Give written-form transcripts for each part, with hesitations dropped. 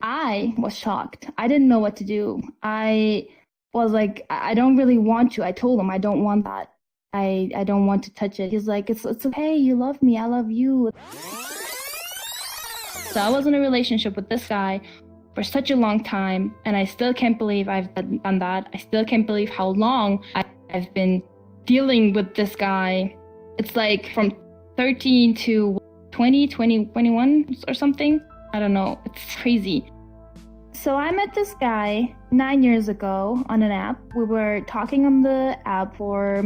I was shocked. I didn't know what to do. I was like, I don't really want to. I told him I don't want that. I don't want to touch it. He's like, it's okay. You love me. I love you. So I was in a relationship with this guy for such a long time, and I still can't believe I've done that. I still can't believe how long I've been dealing with this guy. It's like from 13 to 20, 21 or something. I don't know. It's crazy. So I met this guy 9 years ago on an app. We were talking on the app for,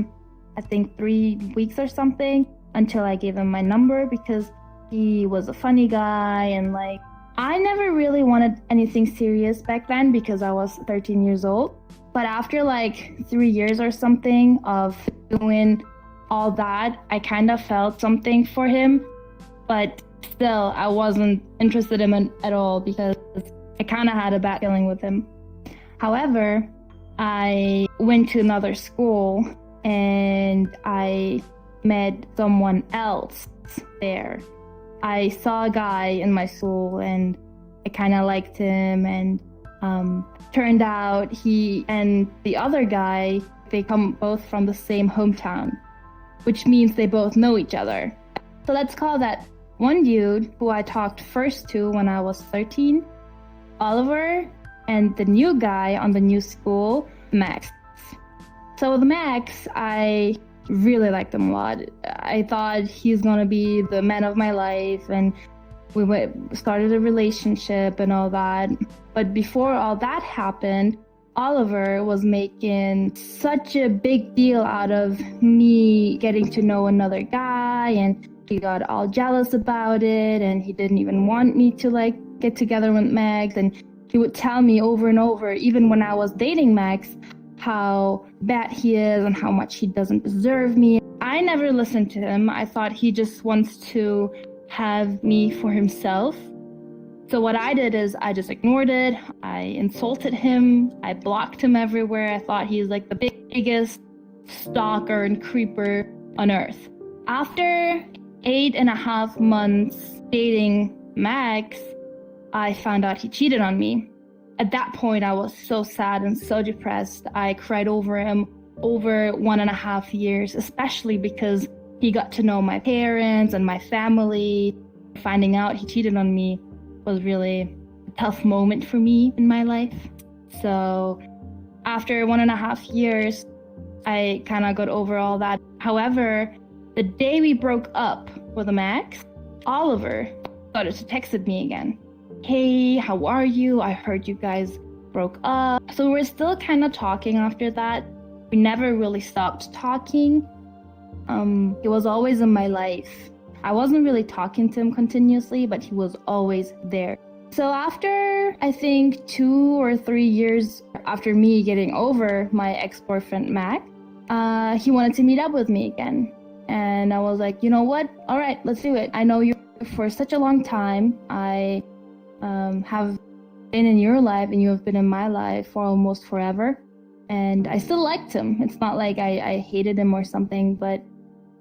I think, 3 weeks or something until I gave him my number because he was a funny guy and like, I never really wanted anything serious back then because I was 13 years old. But after like 3 years or something of doing all that, I kind of felt something for him. But still, I wasn't interested in him at all because I kind of had a bad feeling with him. However, I went to another school and I met someone else there. I saw a guy in my school and I kind of liked him, and turned out he and the other guy, they come both from the same hometown, which means they both know each other. So let's call that one dude who I talked first to when I was 13, Oliver, and the new guy on the new school, Max. So with Max, I really liked him a lot. I thought he's gonna be the man of my life, and we started a relationship and all that. But before all that happened, Oliver was making such a big deal out of me getting to know another guy, and he got all jealous about it, and he didn't even want me to like get together with Max. And he would tell me over and over, even when I was dating Max, how bad he is and how much he doesn't deserve me. I never listened to him. I thought he just wants to have me for himself. So what I did is I just ignored it. I insulted him. I blocked him everywhere. I thought he's like the biggest stalker and creeper on earth. After 8.5 months dating Max, I found out he cheated on me. At that point, I was so sad and so depressed. I cried over him over 1.5 years, especially because he got to know my parents and my family. Finding out he cheated on me was really a tough moment for me in my life. So after 1.5 years, I kind of got over all that. However, the day we broke up with Max, Oliver started to text me again. Hey, how are you? I heard you guys broke up. So we're still kind of talking after that. We never really stopped talking. He was always in my life. I wasn't really talking to him continuously, but he was always there. So after, I think 2 or 3 years after me getting over my ex-boyfriend, Mac, he wanted to meet up with me again. And I was like, you know what? All right, let's do it. I know you for such a long time. I have been in your life and you have been in my life for almost forever. And I still liked him. It's not like I hated him or something, but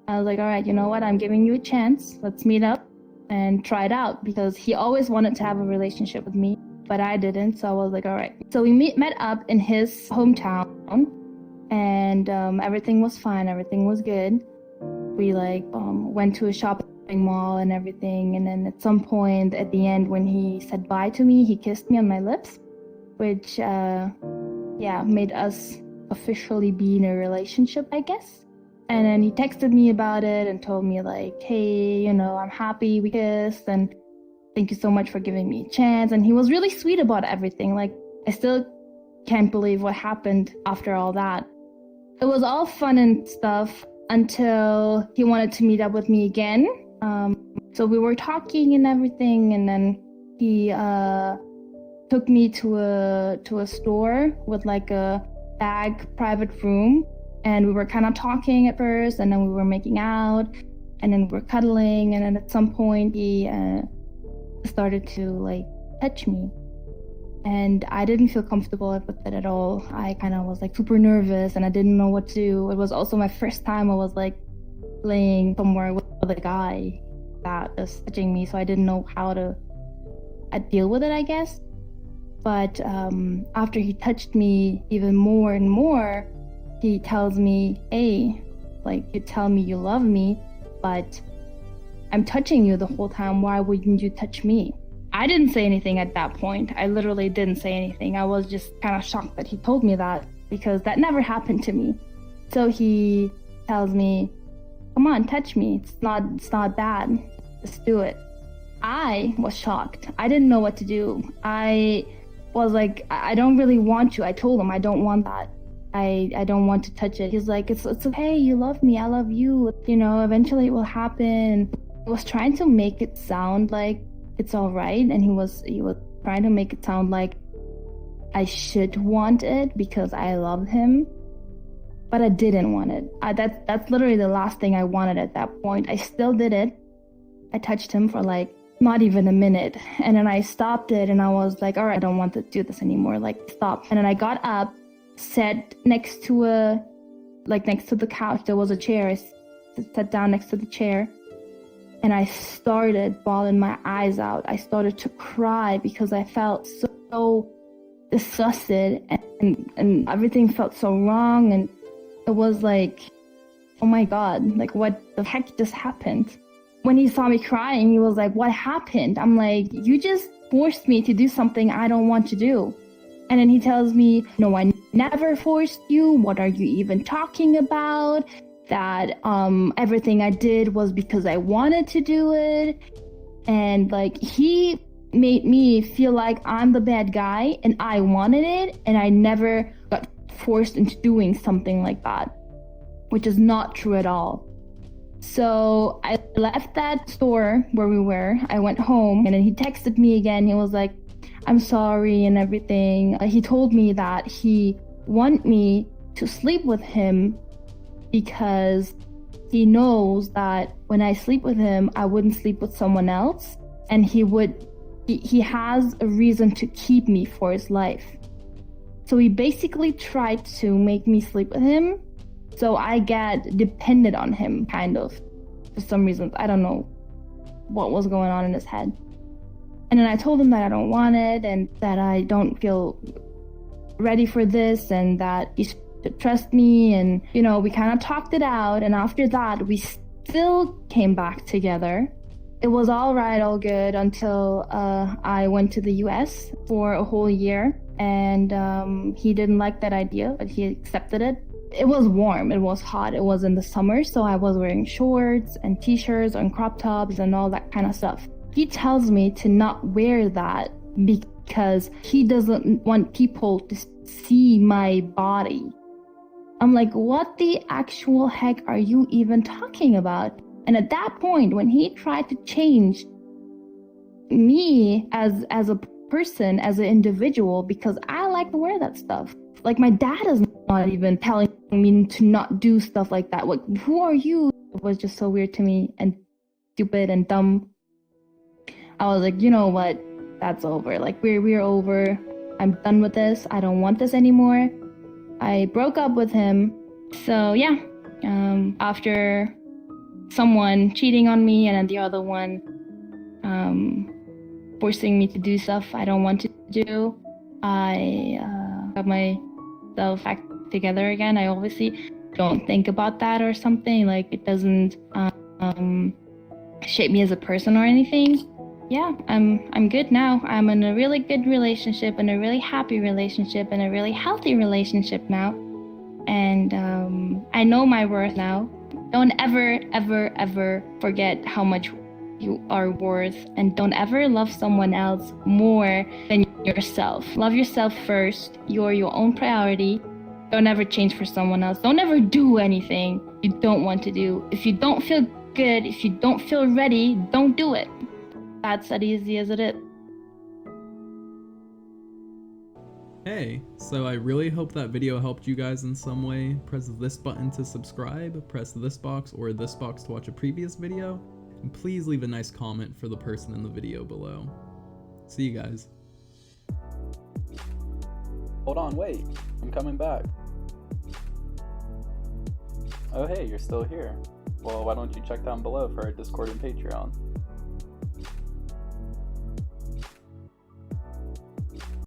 I was like, all right, you know what? I'm giving you a chance. Let's meet up and try it out, because he always wanted to have a relationship with me, but I didn't. So I was like, all right. So we met up in his hometown, and everything was fine. Everything was good. We went to a shopping mall and everything. And then at some point at the end, when he said bye to me, he kissed me on my lips, which made us officially be in a relationship, I guess. And then he texted me about it and told me like, hey, I'm happy we kissed and thank you so much for giving me a chance. And he was really sweet about everything. Like, I still can't believe what happened after all that. It was all fun and stuff until he wanted to meet up with me again. So we were talking and everything, and then he took me to a store with like a private room. And we were kind of talking at first, and then we were making out, and then we were cuddling, and then at some point he started to like touch me. And I didn't feel comfortable with it at all. I kind of was like super nervous, and I didn't know what to do. It was also my first time I was like laying somewhere with a guy that was touching me, so I didn't know how to deal with it, I guess. But after he touched me even more and more, he tells me, hey, like, you tell me you love me, but I'm touching you the whole time. Why wouldn't you touch me? I didn't say anything at that point. I literally didn't say anything. I was just kind of shocked that he told me that, because that never happened to me. So he tells me, come on, touch me. It's not bad. Just do it. I was shocked. I didn't know what to do. I was like, I don't really want to. I told him I don't want that. I don't want to touch it. He's like, it's okay. You love me. I love you. You know, eventually it will happen. He was trying to make it sound like it's all right, and he was trying to make it sound like I should want it because I love him, but I didn't want it. That's literally the last thing I wanted at that point. I still did it. I touched him for like not even a minute, and then I stopped it, and I was like, all right, I don't want to do this anymore. Like, stop. And then I got up, sat next to the couch. There was a chair. I sat down next to the chair. And I started bawling my eyes out. I started to cry because I felt so disgusted, and everything felt so wrong. And it was like, oh my God, like, what the heck just happened? When he saw me crying, he was like, what happened? I'm like, you just forced me to do something I don't want to do. And then he tells me, no, I never forced you. What are you even talking about? That everything I did was because I wanted to do it. And like, he made me feel like I'm the bad guy and I wanted it, and I never got forced into doing something like that, which is not true at all. So I left that store where we were. I went home, and then he texted me again. He was like, I'm sorry and everything. He told me that he wanted me to sleep with him because he knows that when I sleep with him, I wouldn't sleep with someone else, and he has a reason to keep me for his life. So he basically tried to make me sleep with him, so I get dependent on him, kind of, for some reasons. I don't know what was going on in his head. And then I told him that I don't want it, and that I don't feel ready for this, and that he to trust me. And you know, we kind of talked it out, and after that we still came back together. It was all right, all good, until I went to the US for a whole year, and he didn't like that idea, but he accepted it. It was warm, it was hot, it was in the summer, so I was wearing shorts and t-shirts and crop tops and all that kind of stuff. He tells me to not wear that because he doesn't want people to see my body. I'm like, what the actual heck are you even talking about? And at that point, when he tried to change me as a person, as an individual, because I like to wear that stuff. Like, my dad is not even telling me to not do stuff like that. Like, who are you? It was just so weird to me, and stupid and dumb. I was like, you know what? That's over. Like, we're over. I'm done with this. I don't want this anymore. I broke up with him. So yeah, after someone cheating on me and then the other one forcing me to do stuff I don't want to do, I got myself back together again. I obviously don't think about that or something. Like, it doesn't shape me as a person or anything. Yeah, I'm good now. I'm in a really good relationship, and a really happy relationship, and a really healthy relationship now. And I know my worth now. Don't ever, ever, ever forget how much you are worth, and don't ever love someone else more than yourself. Love yourself first. You're your own priority. Don't ever change for someone else. Don't ever do anything you don't want to do. If you don't feel good, if you don't feel ready, don't do it. That's as easy as it is. Hey, so I really hope that video helped you guys in some way. Press this button to subscribe, press this box or this box to watch a previous video, and please leave a nice comment for the person in the video below. See you guys. Hold on, wait, I'm coming back. Oh hey, you're still here. Well, why don't you check down below for our Discord and Patreon.